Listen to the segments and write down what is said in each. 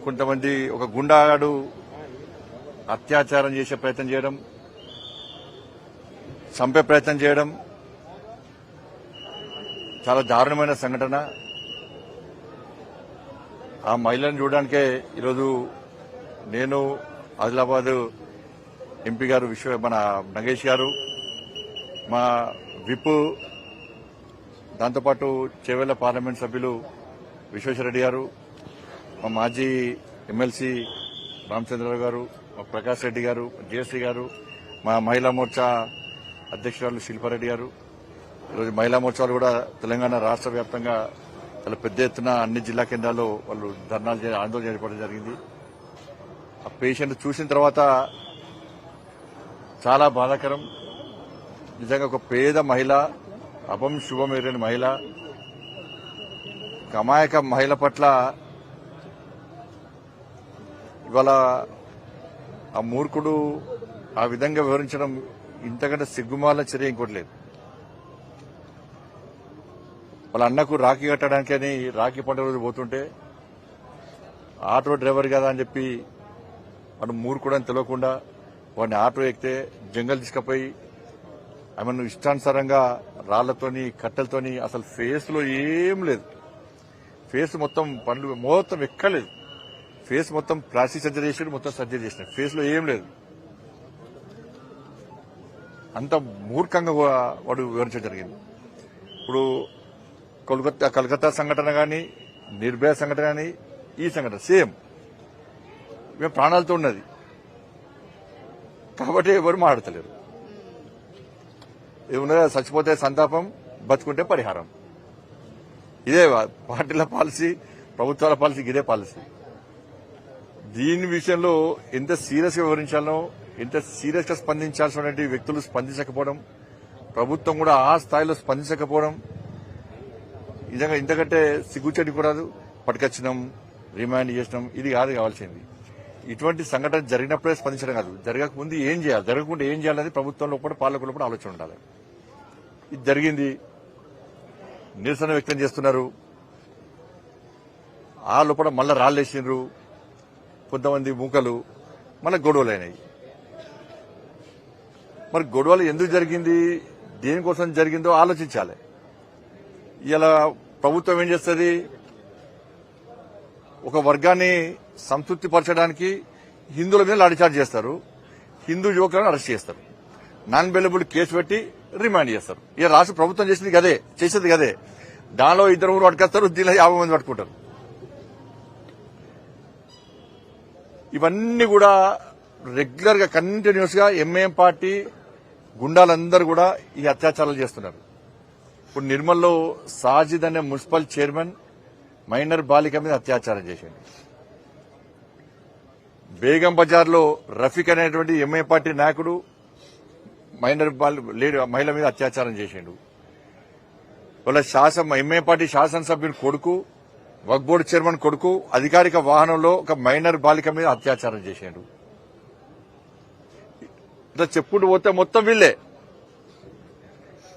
కొంతమంది ఒక గుండాగాడు అత్యాచారం చేసే ప్రయత్నం చేయడం, చంపే ప్రయత్నం చేయడం చాలా దారుణమైన సంఘటన. ఆ మహిళను చూడడానికే ఈరోజు నేను ఆదిలాబాద్ ఎంపీ గారు మన నగేష్ గారు, మా విప్, దాంతోపాటు చేవెళ్ల పార్లమెంట్ సభ్యులు విశ్వేశ్వరరెడ్డి గారు, మా మాజీ ఎమ్మెల్సీ రామచంద్రరావు గారు, మా ప్రకాష్ రెడ్డి గారు, జయశ్రీ గారు, మా మహిళా మోర్చా అధ్యక్షురాలు శిల్పారెడ్డి గారు. ఈరోజు మహిళా మోర్చాలు కూడా తెలంగాణ రాష్ట్ర వ్యాప్తంగా చాలా పెద్ద ఎత్తున అన్ని జిల్లా కేంద్రాల్లో వాళ్ళు ధర్నాలు ఆందోళన చేపట్టడం జరిగింది. ఆ పేషెంట్ చూసిన తర్వాత చాలా బాధాకరం. నిజంగా ఒక పేద మహిళ, అపం శుభం ఎరని మహిళ, అమాయక మహిళ పట్ల ఇవాళ ఆ మూర్ఖుడు ఆ విధంగా వివరించడం ఇంతకంటే సిగ్గుమాల చర్య ఇంకోటి లేదు. వాళ్ళ అన్నకు రాఖీ కట్టడానికని రాఖీ పండుగ రోజు పోతుంటే ఆటో డ్రైవర్ కదా అని చెప్పి వాడు మూర్ఖుడు అని తెలియకుండా వాడిని ఆటో ఎక్కితే జంగల్ తీసుకుపోయి ఆమెను ఇష్టానుసారంగా రాళ్లతోని కట్టెలతోని, అసలు ఫేస్ లో ఏం లేదు, ఫేస్ మొత్తం పండ్లు మొత్తం ఎక్కలేదు, ఫేస్ మొత్తం ప్లాస్టిక్ సర్జరీ చేసాడు, మొత్తం సర్జరీ చేసినాడు, ఫేస్ లో ఏం లేదు. అంత మూర్ఖంగా వాడు వివరించడం జరిగింది. ఇప్పుడు కలకత్తా సంఘటన కానీ, నిర్భయ సంఘటన కానీ, ఈ సంఘటన సేమ్ మేము ప్రాణాలతో ఉన్నది కాబట్టి ఎవరు మాట్లాడతలేరు. ఏమన్నా చచ్చిపోతే సంతాపం, బతుకుంటే పరిహారం. ఇదే పార్టీల పాలసీ, ప్రభుత్వాల పాలసీ, ఇదే పాలసీ. దీని విషయంలో ఎంత సీరియస్ గా వివరించాలో, ఎంత సీరియస్ గా స్పందించాల్సిన వ్యక్తులు స్పందించకపోవడం, ప్రభుత్వం కూడా ఆ స్థాయిలో స్పందించకపోవడం నిజంగా ఇంతకంటే సిగ్గుచెడి కూడా పట్టుకొచ్చినాం, రిమాండ్ చేసినాం, ఇది కాదు కావాల్సింది. ఇటువంటి సంఘటన జరిగినప్పుడే స్పందించడం కాదు, జరగకముందు ఏం చేయాలి, జరగకుండా ఏం చేయాలనేది ప్రభుత్వంలో కూడా పాలకుల్లో కూడా ఆలోచన ఉండాలి. ఇది జరిగింది, నిరసన వ్యక్తం చేస్తున్నారు, ఆ లోపల మళ్ళా రాళ్లేసిండ్రు కొంతమంది మూకలు, మళ్ళీ గొడవలు అయినాయి. మరి గొడవలు ఎందుకు జరిగింది, దేనికోసం జరిగిందో ఆలోచించాలి. ఇలా ప్రభుత్వం ఏం చేస్తుంది, ఒక వర్గాన్ని సంతృప్తిపరచడానికి హిందువుల మీద లాఠీచార్జ్ చేస్తారు, హిందూ యువకులను అరెస్ట్ చేస్తారు, నాన్ బెయిలబుల్ కేసు పెట్టి రిమాండ్ చేస్తారు. ఇక రాష్ట్ర ప్రభుత్వం చేసేది గదే. దానిలో 2-3 పట్టుకొస్తారు, దీనిలో 50 మంది పట్టుకుంటారు. ఇవన్నీ కూడా రెగ్యులర్ గా కంటిన్యూస్ గా ఎంఐఎం పార్టీ గుండాలందరూ కూడా ఈ అత్యాచారాలు చేస్తున్నారు. ఇప్పుడు నిర్మల్లో సాజిద్ అనే మున్సిపల్ చైర్మన్ మైనర్ బాలిక మీద అత్యాచారం చేసిండు. బేగం బజార్ లో రఫీక్ అనేటువంటి ఎంఐ పార్టీ నాయకుడు మైనర్ మహిళ మీద అత్యాచారం చేసిండు. వాళ్ళ ఎంఐ పార్టీ శాసనసభ్యుని కొడుకు, వక్ఫ్ బోర్డు చైర్మన్ కొడుకు అధికారిక వాహనంలో ఒక మైనర్ బాలిక మీద అత్యాచారం చేసిండు. ఇట్లా చెప్పుకుంటూ పోతే మొత్తం వీళ్లే,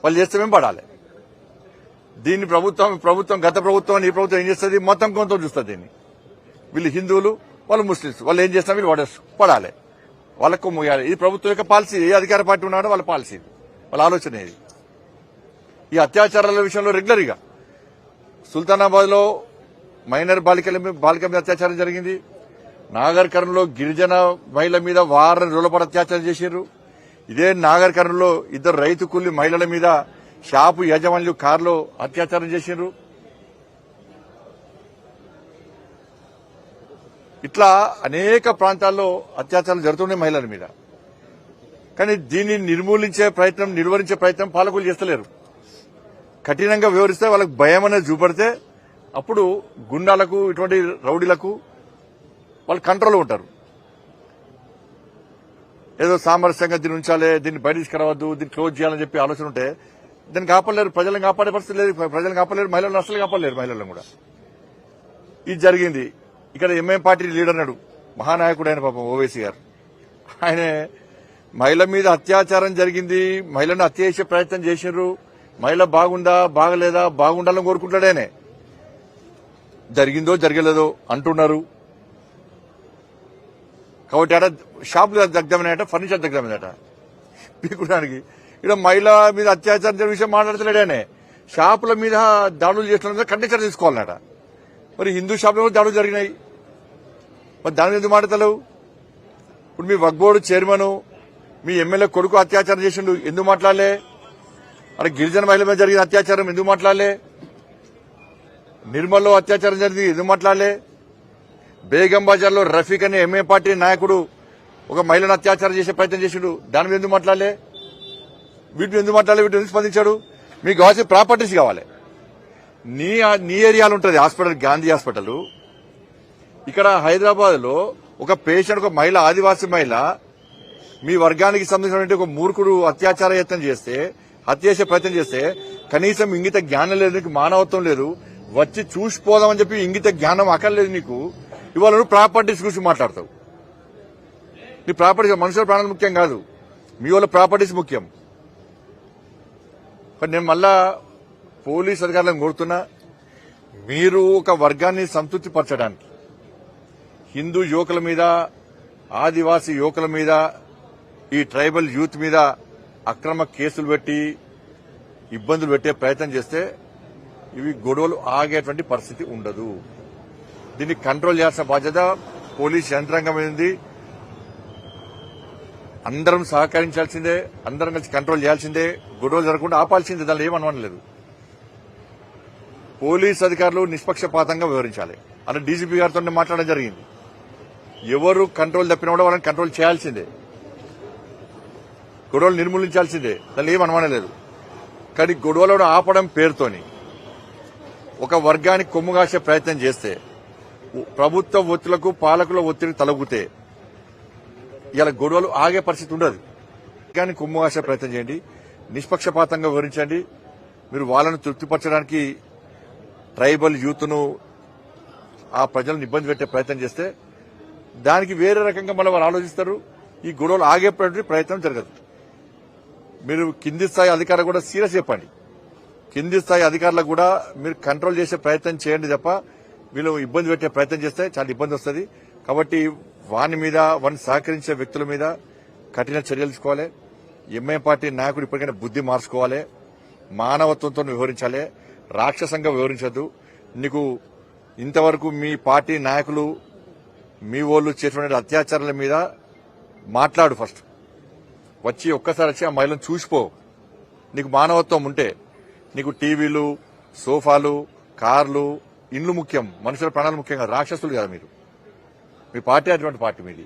వాళ్ళు చేస్తే మేము పడాలి. దీన్ని ప్రభుత్వం గత ప్రభుత్వం, ఈ ప్రభుత్వం ఏం చేస్తుంది, మొత్తం కొంత చూస్తుంది. దీన్ని వీళ్ళు హిందువులు, వాళ్ళు ముస్లింస్, వాళ్ళు ఏం చేస్తారు, వీళ్ళు పడాలి, వాళ్ళకు ముయ్యాలి. ఇది ప్రభుత్వం యొక్క పాలసీ. ఏ అధికార పార్టీ ఉన్నాడో వాళ్ళ పాలసీ, వాళ్ళ ఆలోచన ఇది. ఈ అత్యాచారాల విషయంలో రెగ్యులర్ గా సుల్తానాబాద్ లో మైనర్ బాలిక మీద అత్యాచారం జరిగింది. నాగర్ కర్నూలులో గిరిజన మహిళ మీద వారం రోజుల పాటు అత్యాచారం చేశారు. ఇదే నాగర్ కర్నూలులో 2 రైతు కూలి మహిళల మీద షాపు యజమానులు కారులో అత్యాచారం చేశారు. ఇట్లా అనేక ప్రాంతాల్లో అత్యాచారాలు జరుగుతున్నాయి మహిళల మీద. కానీ దీన్ని నిర్వహించే ప్రయత్నం పాలకులు చేస్తలేరు. కఠినంగా వివరిస్తే వాళ్ళకి భయం అనేది చూపడితే అప్పుడు గుండాలకు, ఇటువంటి రౌడీలకు వాళ్ళు కంట్రోల్లో ఉంటారు. ఏదో సామరస్యంగా దీన్ని ఉంచాలి, దీన్ని బయట తీసుకురావద్దు, దీన్ని క్లోజ్ చేయాలని చెప్పి ఆలోచన ఉంటే దాన్ని కాపాడలేరు, ప్రజలను కాపాడే పరిస్థితి లేదు, ప్రజలను కాపాడలేరు, మహిళలను అసలు కాపాడలేరు, మహిళలను కూడా. ఇది జరిగింది. ఇక్కడ ఎంఐఎం పార్టీ లీడర్ నాడు మహానాయకుడు ఆయన పాపం ఓవైసీ గారు, ఆయన మహిళ మీద అత్యాచారం జరిగింది, మహిళను హత్య చేసే ప్రయత్నం చేశారు, మహిళ బాగుందా బాగలేదా, బాగుండాలని కోరుకుంటాడేనే, జరిగిందో జరగలేదో అంటున్నారు. కాబట్టి అక్కడ షాపులు దగ్ధమైనట, ఫర్నిచర్ దగ్ధమైనట. పీకుడానికి ఇక్కడ మహిళ మీద అత్యాచారం జరిగిన విషయం మాట్లాడతలేడానే. షాపుల మీద దాడులు చేసిన మీద కండిషన్ తీసుకోవాలన్నట. మరి హిందూ షాపులో కూడా దాడులు జరిగినాయి. మరి దాని మీద ఎందుకు మాట్లాడతలేవు? ఇప్పుడు మీ వక్ఫ్ బోర్డు చైర్మన్ మీ ఎమ్మెల్యే కొడుకు అత్యాచారం చేసిండు, ఎందుకు మాట్లాడలే? అక్కడ గిరిజన మహిళ మీద జరిగిన అత్యాచారం ఎందుకు మాట్లాడలే? నిర్మల్లో అత్యాచారం జరిగింది ఎందుకు మాట్లాడలే? బేగం బజార్ లో రఫీక్ అనే ఎంఏ పార్టీ నాయకుడు ఒక మహిళను అత్యాచారం చేసే ప్రయత్నం చేసిండు, దాని మీద ఎందుకు మాట్లాడలే? వీటిని ఎందుకు మాట్లాడలే? వీటిని ఎందుకు స్పందించాడు? మీకు కావాల్సిన ప్రాపర్టీస్ కావాలి. నీ ఏరియాలో ఉంటుంది హాస్పిటల్, గాంధీ హాస్పిటల్. ఇక్కడ హైదరాబాద్ లో ఒక పేషెంట్, ఒక మహిళ, ఆదివాసీ మహిళ మీ వర్గానికి సంబంధించిన ఒక మూర్ఖుడు అత్యాచార యత్నం చేస్తే, హత్య చేసే ప్రయత్నం చేస్తే కనీసం ఇంగిత జ్ఞానం లేదు, నీకు మానవత్వం లేదు. వచ్చి చూసిపోదామని చెప్పి ఇంగిత జ్ఞానం అక్కర్లేదు నీకు. ఇవాళ నువ్వు ప్రాపర్టీస్ గురించి మాట్లాడతావు. నీ ప్రాపర్టీస్, మనుషుల ప్రాణాలు ముఖ్యం కాదు, మీ వాళ్ళ ప్రాపర్టీస్ ముఖ్యం. నేను మళ్ళా పోలీస్ అధికారులను కోరుతున్నా, మీరు ఒక వర్గాన్ని సంతృప్తి పరచడానికి హిందూ యువకుల మీద, ఆదివాసీ యువకుల మీద, ఈ ట్రైబల్ యూత్ మీద అక్రమ కేసులు పెట్టి ఇబ్బందులు పెట్టే ప్రయత్నం చేస్తే ఇవి గొడవలు ఆగేటువంటి పరిస్థితి ఉండదు. దీన్ని కంట్రోల్ చేయాల్సిన బాధ్యత పోలీస్ యంత్రాంగం ఉంది. అందరం సహకరించాల్సిందే, అందరం కలిసి కంట్రోల్ చేయాల్సిందే, గొడవలు జరగకుండా ఆపాల్సిందే. దానిలో ఏమనలేదు. పోలీస్ అధికారులు నిష్పక్షపాతంగా వ్యవహరించాలి అని డీజీపీ గారితో మాట్లాడడం జరిగింది. ఎవరు కంట్రోల్ తప్పినా కూడా వాళ్ళని కంట్రోల్ చేయాల్సిందే, గొడవలు నిర్మూలించాల్సిందే. దానిలో ఏమనలేదు. కానీ గొడవలను ఆపడం పేరుతోని ఒక వర్గానికి కొమ్ము కాసే ప్రయత్నం చేస్తే, ప్రభుత్వ ఒత్తిళ్లకు, పాలకుల ఒత్తిడి తలగుతే ఇలా గొడవలు ఆగే పరిస్థితి ఉండదు. కానీ కొమ్ము కాసే ప్రయత్నం చేయండి, నిష్పక్షపాతంగా వివరించండి. మీరు వాళ్ళను తృప్తిపరచడానికి ట్రైబల్ యూత్ను, ఆ ప్రజలను ఇబ్బంది పెట్టే ప్రయత్నం చేస్తే దానికి వేరే రకంగా మళ్ళీ వాళ్ళు ఆలోచిస్తారు. ఈ గొడవలు ఆగేటువంటి ప్రయత్నం జరగదు. మీరు కింది స్థాయి అధికారులు కూడా సీరియస్ చెప్పండి. కింది స్థాయి అధికారులకు కూడా మీరు కంట్రోల్ చేసే ప్రయత్నం చేయండి తప్ప వీళ్ళు ఇబ్బంది పెట్టే ప్రయత్నం చేస్తే చాలా ఇబ్బంది వస్తుంది. కాబట్టి వాని మీద, వారిని సహకరించే వ్యక్తుల మీద కఠిన చర్యలు తీసుకోవాలి. ఎంఐ పార్టీ నాయకుడు ఇప్పటికైనా బుద్ధి మార్చుకోవాలి, మానవత్వంతో వ్యవహరించాలి, రాక్షసంగా వ్యవహరించద్దు. నీకు ఇంతవరకు మీ పార్టీ నాయకులు, మీ వాళ్ళు చేసినటువంటి అత్యాచారాల మీద మాట్లాడు. ఫస్ట్ వచ్చి ఒక్కసారి వచ్చి ఆ మహిళను చూసిపో. నీకు మానవత్వం ఉంటే నీకు టీవీలు, సోఫాలు, కార్లు, ఇండ్లు ముఖ్యం, మనుషుల ప్రాణాలు ముఖ్యం కాదు. రాక్షసులు కదా మీరు. మీ పార్టీ అటువంటి పార్టీ మీది.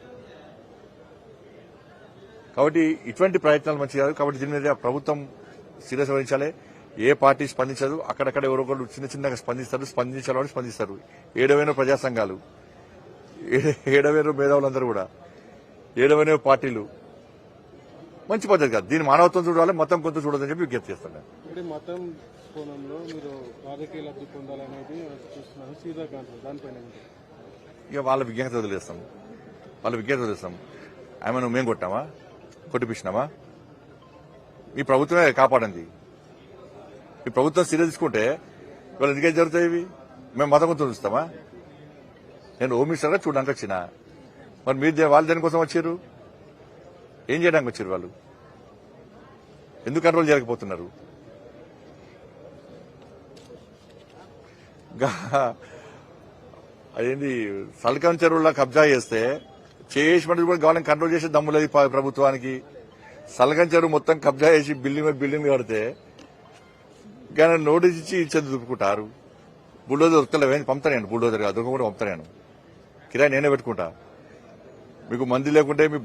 కాబట్టి ఇటువంటి ప్రయత్నాలు మంచిది కాదు. కాబట్టి దీని మీద ప్రభుత్వం సీరియస్ వహించాలి. ఏ పార్టీ స్పందించదు. అక్కడక్కడ ఎవరొకరు చిన్న చిన్నగా స్పందిస్తారు. స్పందించాలని స్పందిస్తారు. 7 ప్రజా సంఘాలు, 7 మేధావులందరూ కూడా, 7 పార్టీలు. మంచి పద్ధతి కాదు. దీని మానవత్వం చూడాలి, మతం కొంత చూడాలని చెప్పి విజ్ఞప్తి చేస్తాను. మతం కోణంలో మీరు రాజకీయ లబ్ధి పొందాలనేది చూస్తున్నారు. సీదా కాంట్రోల్ దానిపైన ఇక వాళ్ళ విజ్ఞప్తి వదిలేస్తాం. ఆమె మేము కొట్టామా, కొట్టిపించినామా? మీ ప్రభుత్వమే కాపాడండి. ఈ ప్రభుత్వం సీరియస్ తీసుకుంటే ఇవాళ ఎందుకైతే జరుగుతాయి ఇవి? మేము మతం కొంత చూస్తామా? నేను హోమ్ మినిస్టర్గా చూడడానికి వచ్చిన. మరి మీరు వాళ్ళు దేనికోసం వచ్చారు? ఏం చేయడానికి వచ్చారు వాళ్ళు? ఎందుకు కంట్రోల్ చేయలేకపోతున్నారు? అదేంటి సల్కం చెరువులా కబ్జా చేస్తే చేసినట్టు కూడా గవర్నమెంట్ కంట్రోల్ చేసే దమ్ము లేదు ప్రభుత్వానికి. సల్కం చెరువు మొత్తం కబ్జా చేసి బిల్డింగ్ కడితే కానీ నోటీస్ ఇచ్చి చదువుకుంటారు. బుల్డోజర్ దొరకలేవే, పంపుతాను. బుల్డోజర్ కాదు, దొరక కూడా పంపుతాను. కిరాయి నేనే పెట్టుకుంటా. మీకు మంది లేకుంటే మీ